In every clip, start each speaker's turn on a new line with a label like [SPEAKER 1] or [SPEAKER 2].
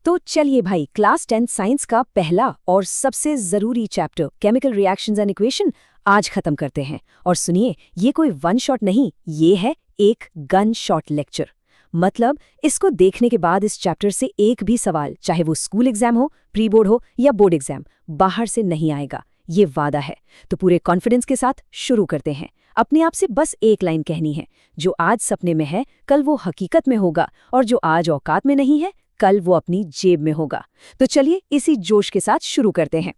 [SPEAKER 1] तो चलिए भाई, क्लास 10 साइंस का पहला और सबसे जरूरी chapter chemical reactions and equation आज खत्म करते हैं। और सुनिए, ये कोई वन शॉट नहीं, ये है एक गन शॉट लेक्चर। मतलब इसको देखने के बाद इस चैप्टर से एक भी सवाल, चाहे वो स्कूल एग्जाम हो, प्री बोर्ड हो या बोर्ड एग्जाम, बाहर से नहीं आएगा, ये वादा है। तो पूरे कॉन्फिडेंस के साथ शुरू करते हैं। अपने आप से बस एक लाइन कहनी है, जो आज सपने में है कल वो हकीकत में होगा, और जो आज औकात में नहीं है कल वो अपनी जेब में होगा। तो चलिए इसी जोश के साथ शुरू करते हैं।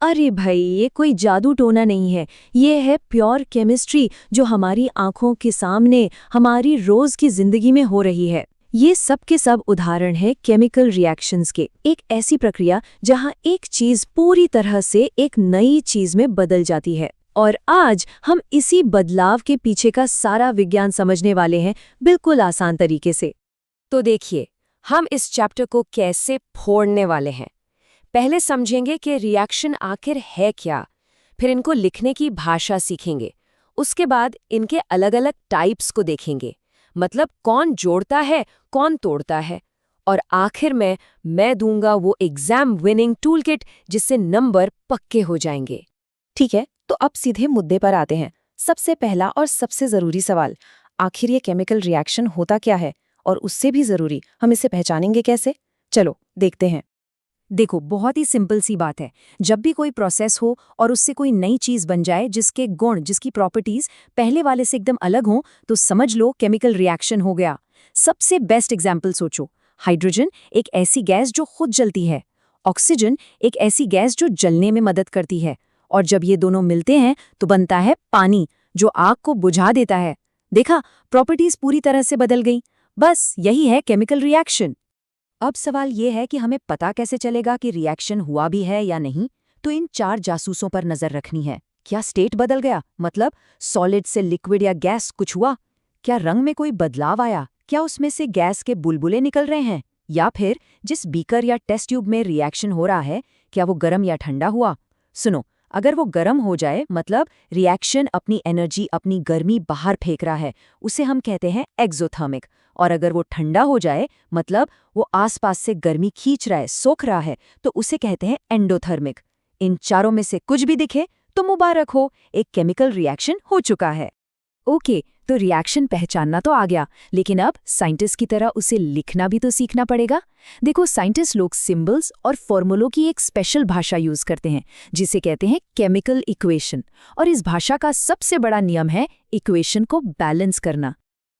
[SPEAKER 1] अरे भाई, ये कोई जादू टोना नहीं है, ये है प्योर केमिस्ट्री जो हमारी आंखों के सामने हमारी रोज की जिंदगी में हो रही है। ये सब के सब उदाहरण है केमिकल रिएक्शंस के, एक ऐसी प्रक्रिया जहां एक चीज पूरी तरह से एक नई चीज में बदल जाती है। और आज हम इसी बदलाव के पीछे का सारा विज्ञान समझने वाले हैं, बिल्कुल आसान तरीके से।
[SPEAKER 2] तो देखिए, हम इस चैप्टर को कैसे फोड़ने वाले हैं। पहले समझेंगे कि रिएक्शन आखिर है क्या, फिर इनको लिखने की भाषा सीखेंगे। उसके बाद इनके अलग अलग टाइप्स को देखेंगे, मतलब कौन जोड़ता है कौन तोड़ता है। और आखिर में मैं दूंगा वो एग्जाम विनिंग टूल किट जिससे नंबर पक्के हो जाएंगे।
[SPEAKER 3] ठीक है, तो अब सीधे मुद्दे पर आते हैं। सबसे पहला और सबसे जरूरी सवाल, आखिर ये केमिकल रिएक्शन होता क्या है, और उससे भी जरूरी, हम इसे पहचानेंगे कैसे? चलो देखते हैं।
[SPEAKER 1] देखो, बहुत ही सिंपल सी बात है। जब भी कोई प्रोसेस हो और उससे कोई नई चीज बन जाए जिसके गुण, जिसकी प्रॉपर्टीज पहले वाले से एकदम अलग हों, तो समझ लो केमिकल रिएक्शन हो गया। सबसे बेस्ट एग्जाम्पल सोचो। हाइड्रोजन एक ऐसी गैस जो खुद जलती है, ऑक्सीजन एक ऐसी गैस जो जलने में मदद करती है, और जब ये दोनों मिलते हैं तो बनता है पानी, जो आग को बुझा देता है। देखा, प्रॉपर्टीज पूरी तरह से बदल गई। बस यही है केमिकल रिएक्शन। अब सवाल ये है कि हमें पता कैसे चलेगा कि रिएक्शन हुआ भी है या नहीं। तो इन 4 जासूसों पर नजर रखनी है। क्या स्टेट बदल गया, मतलब सॉलिड से लिक्विड या गैस कुछ हुआ? क्या रंग में कोई बदलाव आया? क्या उसमें से गैस के बुलबुले निकल रहे हैं? या फिर जिस बीकर या टेस्ट ट्यूब में रिएक्शन हो रहा है, क्या वो गर्म या ठंडा हुआ? सुनो, अगर वो गर्म हो जाए, मतलब रिएक्शन अपनी एनर्जी, अपनी गर्मी बाहर फेंक रहा है, उसे हम कहते हैं एक्सोथर्मिक। और अगर वो ठंडा हो जाए, मतलब वो आसपास से गर्मी खींच रहा है, सोख रहा है, तो उसे कहते हैं एंडोथर्मिक। इन चारों में से कुछ भी दिखे तो मुबारक हो, एक केमिकल रिएक्शन हो चुका है। ओके, तो रिएक्शन पहचानना तो आ गया, लेकिन अब साइंटिस्ट की तरह उसे लिखना भी तो सीखना पड़ेगा। देखो, साइंटिस्ट लोग सिंबल्स और फॉर्मूलों की एक स्पेशल भाषा यूज करते हैं, जिसे कहते हैं केमिकल इक्वेशन। और इस भाषा का सबसे बड़ा नियम है इक्वेशन को बैलेंस करना।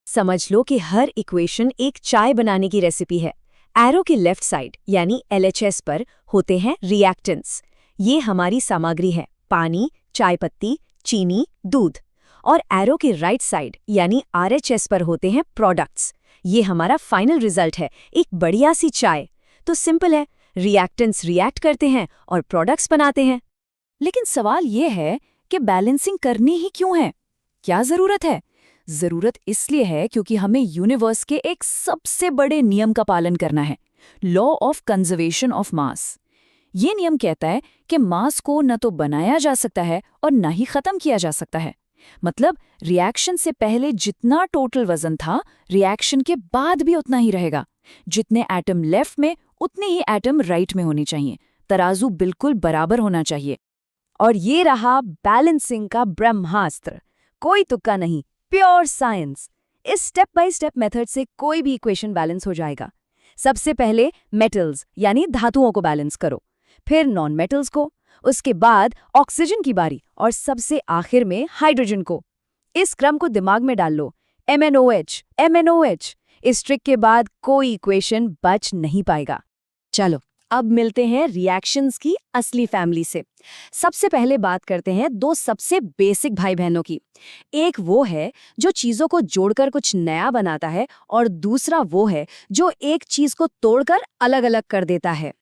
[SPEAKER 1] समझ लो कि हर इक्वेशन एक चाय बनाने की रेसिपी है। एरो के लेफ्ट साइड यानी LHS पर होते हैं रिएक्टेंट्स। ये हमारी सामग्री है, पानी, चाय पत्ती, चीनी, दूध। और एरो के राइट साइड यानी RHS पर होते हैं प्रोडक्ट्स। ये हमारा फाइनल रिजल्ट है, एक बढ़िया सी चाय। तो सिंपल है, रिएक्टेंट्स रिएक्ट करते हैं और प्रोडक्ट्स बनाते हैं। लेकिन सवाल ये है कि बैलेंसिंग करनी ही क्यों है? क्या जरूरत है? जरूरत इसलिए है क्योंकि हमें यूनिवर्स के एक सबसे बड़े नियम का पालन करना है, law of conservation of mass. ये नियम कहता है कि मास को न तो बनाया जा सकता है और न ही खत्म किया जा सकता है। मतलब रिएक्शन से पहले जितना टोटल वजन था, रिएक्शन के बाद भी उतना ही रहेगा। जितने एटम लेफ्ट में, उतने ही एटम राइट में होने चाहिए। तराजू बिल्कुल बराबर होना चाहिए। और ये रहा बैलेंसिंग का ब्रह्मास्त्र। कोई तुक्का नहीं, प्योर साइंस। इस स्टेप बाय स्टेप मेथड से कोई भी इक्वेशन बैलेंस हो जाएगा। सबसे पहले मेटल्स यानी धातुओं को बैलेंस करो, फिर नॉन मेटल्स को, उसके बाद ऑक्सीजन की बारी, और सबसे आखिर में हाइड्रोजन को। इस क्रम को दिमाग में डाल लो, MnOH, MnOH। इस ट्रिक के बाद कोई इक्वेशन बच नहीं पाएगा। चलो अब मिलते हैं रिएक्शंस की असली फैमिली से। सबसे पहले बात करते हैं 2 सबसे बेसिक भाई बहनों की। एक वो है जो चीजों को जोड़कर कुछ नया बनाता है, और दूसरा वो है जो एक चीज को तोड़कर अलग अलग कर देता है।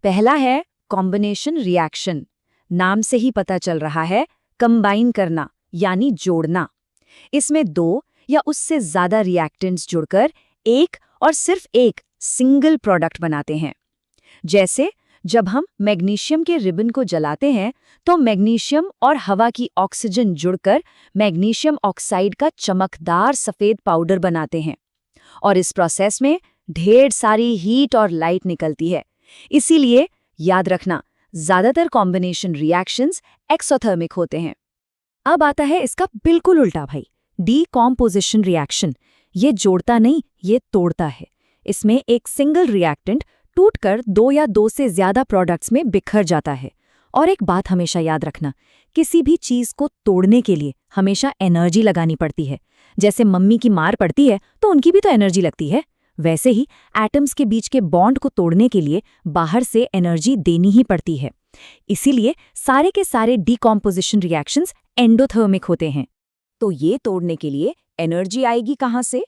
[SPEAKER 1] पहला है कॉम्बिनेशन रिएक्शन। नाम से ही पता चल रहा है, कंबाइन करना यानी जोड़ना। इसमें 2 या उससे ज्यादा रिएक्टेंट्स जुड़कर एक और सिर्फ एक सिंगल प्रोडक्ट बनाते हैं। जैसे जब हम मैग्नीशियम के रिबन को जलाते हैं, तो मैग्नीशियम और हवा की ऑक्सीजन जुड़कर मैग्नीशियम ऑक्साइड का चमकदार सफेद पाउडर बनाते हैं। और इस प्रोसेस में ढेर सारी हीट और लाइट निकलती है। इसीलिए याद रखना, ज्यादातर कॉम्बिनेशन रिएक्शंस एक्सोथर्मिक होते हैं। अब आता है इसका बिल्कुल उल्टा भाई, डीकॉम्पोजिशन रिएक्शन। ये जोड़ता नहीं, ये तोड़ता है। इसमें एक सिंगल रिएक्टेंट टूटकर 2 या 2 से ज्यादा प्रोडक्ट्स में बिखर जाता है। और एक बात हमेशा याद रखना, किसी भी चीज को तोड़ने के लिए हमेशा एनर्जी लगानी पड़ती है। जैसे मम्मी की मार पड़ती है तो उनकी भी तो एनर्जी लगती है, वैसे ही एटम्स के बीच के बॉन्ड को तोड़ने के लिए बाहर से एनर्जी देनी ही पड़ती है। इसीलिए सारे के सारे डीकॉम्पोजिशन रिएक्शंस एंडोथर्मिक होते हैं। तो ये तोड़ने के लिए एनर्जी आएगी कहाँ से?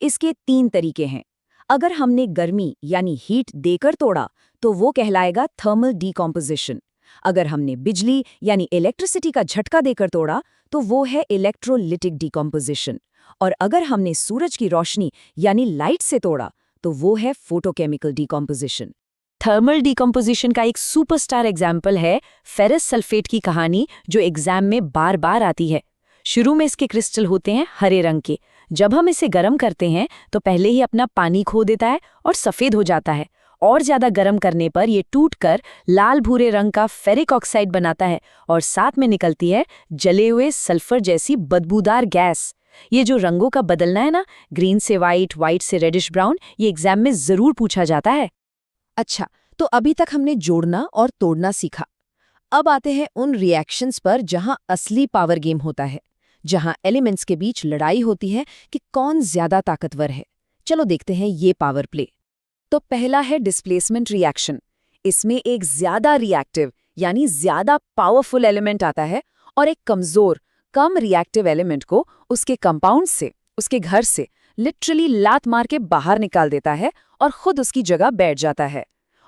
[SPEAKER 1] इसके 3 तरीके हैं। अगर हमने गर्मी यानी हीट देकर तोड़ा तो वो कहलाएगा थर्मल डीकॉम्पोजिशन। अगर हमने बिजली यानी इलेक्ट्रिसिटी का झटका देकर तोड़ा तो वो है इलेक्ट्रोलिटिक डीकॉम्पोजिशन। और अगर हमने सूरज की रोशनी यानी लाइट से तोड़ा तो वो है फोटोकेमिकल डीकॉम्पोजिशन।
[SPEAKER 2] थर्मल डीकम्पोजिशन का एक सुपरस्टार एग्जाम्पल है फेरस सल्फेट की कहानी, जो एग्जाम में बार बार आती है। शुरू में इसके क्रिस्टल होते हैं हरे रंग के। जब हम इसे गर्म करते हैं तो पहले ही अपना पानी खो देता है और सफ़ेद हो जाता है। और ज़्यादा गर्म करने पर ये टूटकर लाल भूरे रंग का फेरिक ऑक्साइड बनाता है और साथ में निकलती है जले हुए सल्फर जैसी बदबूदार गैस। ये जो रंगों का बदलना है ना, ग्रीन से वाइट, वाइट से रेडिश ब्राउन, ये एग्जाम में ज़रूर पूछा जाता है।
[SPEAKER 1] अच्छा, तो अभी तक हमने जोड़ना और तोड़ना सीखा। अब आते हैं उन रिएक्शंस पर जहां असली पावर गेम होता है, जहां एलिमेंट्स के बीच लड़ाई होती है कि कौन ज्यादा ताकतवर है। चलो देखते हैं ये पावर प्ले। तो पहला है डिस्प्लेसमेंट रिएक्शन। इसमें एक ज्यादा रिएक्टिव यानी ज्यादा पावरफुल एलिमेंट आता है और एक कमजोर, कम रिएक्टिव एलिमेंट को उसके कंपाउंड से, उसके घर से लिटरली लात मार के बाहर निकाल देता है और खुद उसकी जगह बैठ जाता है।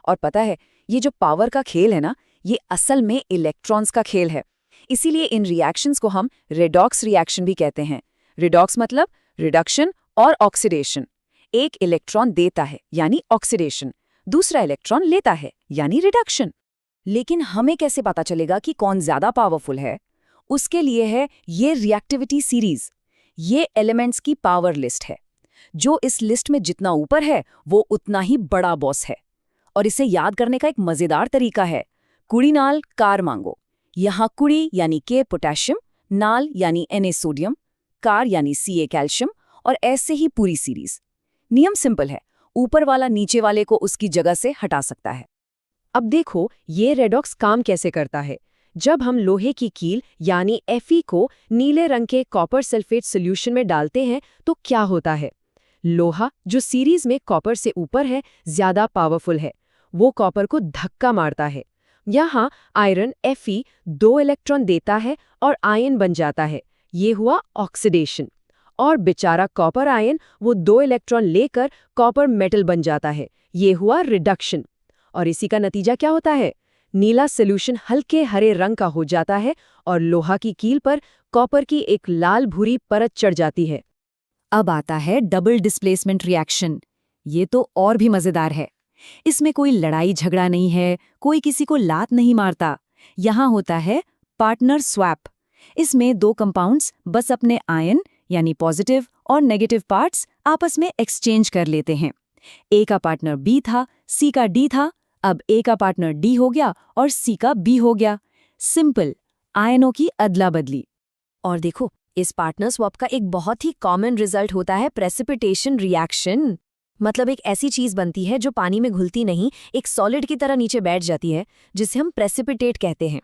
[SPEAKER 1] और पता है, ये जो पावर का खेल है ना, ये असल में इलेक्ट्रॉन्स का खेल है। इसीलिए इन रिएक्शंस को हम रेडॉक्स रिएक्शन भी कहते हैं। रेडॉक्स मतलब रिडक्शन और ऑक्सीडेशन। एक इलेक्ट्रॉन देता है यानी ऑक्सीडेशन, दूसरा इलेक्ट्रॉन लेता है यानी रिडक्शन। लेकिन हमें कैसे पता चलेगा कि कौन ज्यादा पावरफुल है? उसके लिए है ये रिएक्टिविटी सीरीज। ये एलिमेंट्स की पावर लिस्ट है। जो इस लिस्ट में जितना ऊपर है वो उतना ही बड़ा बॉस है। और इसे याद करने का एक मजेदार तरीका है, कुड़ी नाल कार मांगो। यहाँ कुड़ी यानी के पोटेशियम, नाल यानी Na सोडियम, कार यानी Ca कैल्शियम, और ऐसे ही पूरी सीरीज। नियम सिंपल है, ऊपर वाला नीचे वाले को उसकी जगह से हटा सकता है।
[SPEAKER 2] अब देखो ये रेडॉक्स काम कैसे करता है। जब हम लोहे की कील यानी Fe को नीले रंग के कॉपर सल्फेट सॉल्यूशन में डालते हैं तो क्या होता है? लोहा जो सीरीज में कॉपर से ऊपर है ज्यादा पावरफुल है, वो कॉपर को धक्का मारता है। यहाँ आयरन Fe 2 इलेक्ट्रॉन देता है और आयन बन जाता है। ये हुआ ऑक्सीडेशन। और बेचारा कॉपर आयन वो 2 इलेक्ट्रॉन लेकर कॉपर मेटल बन जाता है। ये हुआ रिडक्शन। और इसी का नतीजा क्या होता है? नीला सॉल्यूशन हल्के हरे रंग का हो जाता है और लोहा की कील पर कॉपर की एक लाल भूरी परत चढ़ जाती है।
[SPEAKER 1] अब आता है डबल डिस्प्लेसमेंट रिएक्शन। ये तो और भी मजेदार है। इसमें कोई लड़ाई झगड़ा नहीं है, कोई किसी को लात नहीं मारता। यहाँ होता है पार्टनर स्वैप। इसमें 2 कंपाउंड्स बस अपने आयन यानी पॉजिटिव और नेगेटिव पार्ट्स आपस में एक्सचेंज कर लेते हैं। ए का पार्टनर बी था, सी का डी था, अब ए का पार्टनर डी हो गया और सी का बी हो गया। सिंपल, आयनों की अदला बदली।
[SPEAKER 2] और देखो, इस पार्टनर स्वैप का एक बहुत ही कॉमन रिजल्ट होता है प्रेसिपिटेशन रिएक्शन। मतलब एक ऐसी चीज बनती है जो पानी में घुलती नहीं, एक सॉलिड की तरह नीचे बैठ जाती है, जिसे हम प्रेसिपिटेट कहते हैं।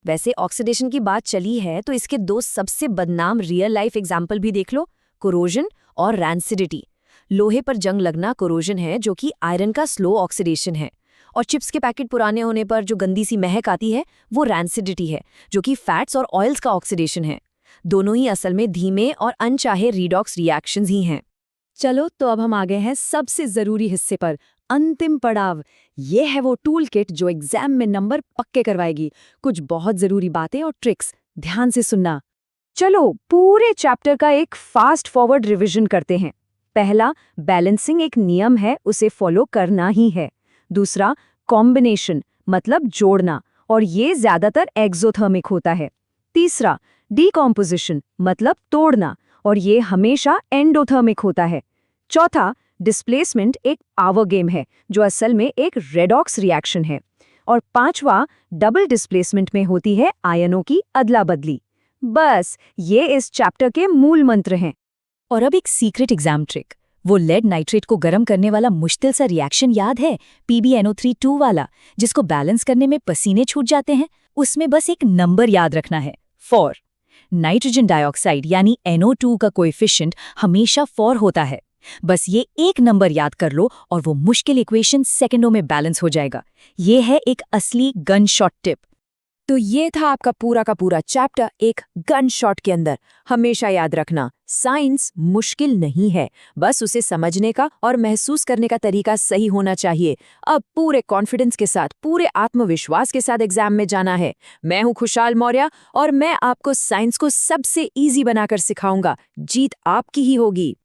[SPEAKER 2] वैसे ऑक्सीडेशन की बात चली है तो इसके 2 सबसे बदनाम रियल लाइफ एग्जाम्पल भी देख लो, कोरोजन और रैंसिडिटी। लोहे पर जंग लगना कोरोजन है, जो कि आयरन का स्लो ऑक्सीडेशन है। और चिप्स के पैकेट पुराने होने पर जो गंदी सी महक आती है वो रैंसिडिटी है, जो कि फैट्स और ऑयल्स का ऑक्सीडेशन है। दोनों ही असल में धीमे और अनचाहे रिडॉक्स रिएक्शंस ही हैं।
[SPEAKER 1] चलो, तो अब हम आ गए हैं सबसे जरूरी हिस्से पर, अंतिम पड़ाव। ये है वो टूल किट जो एग्जाम में नंबर पक्के करवाएगी। कुछ बहुत जरूरी बातें और ट्रिक्स, ध्यान से सुनना। चलो, पूरे चैप्टर का एक फास्ट फॉरवर्ड रिवीजन करते हैं। पहला, बैलेंसिंग एक नियम है, उसे फॉलो करना ही है। दूसरा, कॉम्बिनेशन मतलब जोड़ना, और ये ज्यादातर एक्सोथर्मिक होता है। तीसरा, डीकॉम्पोजिशन मतलब तोड़ना, और ये हमेशा एंडोथर्मिक होता है। चौथा, डिस्प्लेसमेंट एक पावर गेम है जो असल में एक रेडॉक्स रिएक्शन है। और 5वां डबल डिस्प्लेसमेंट में होती है आयनों की अदला बदली। बस ये इस चैप्टर के मूल मंत्र हैं।
[SPEAKER 4] और अब एक सीक्रेट एग्जाम ट्रिक, वो लेड नाइट्रेट को गर्म करने वाला मुश्किल सा रिएक्शन याद है, PbNO3 वाला, जिसको बैलेंस करने में पसीने छूट जाते हैं? उसमें बस एक नंबर याद रखना है, 4। नाइट्रोजन डाइऑक्साइड यानी NO2 का कोएफिशिएंट हमेशा 4 होता है। बस ये एक नंबर याद कर लो और वो मुश्किल इक्वेशन सेकंडों में बैलेंस हो जाएगा। ये है एक असली गन शॉट टिप।
[SPEAKER 2] तो ये था आपका पूरा का पूरा चैप्टर एक गन शॉट के अंदर। हमेशा याद रखना, साइंस मुश्किल नहीं है, बस उसे समझने का और महसूस करने का तरीका सही होना चाहिए। अब पूरे कॉन्फिडेंस के साथ, पूरे आत्मविश्वास के साथ एग्जाम में जाना है। मैं हूं खुशहाल मौर्य और मैं आपको साइंस को सबसे इजी बनाकर सिखाऊंगा। जीत आपकी ही होगी।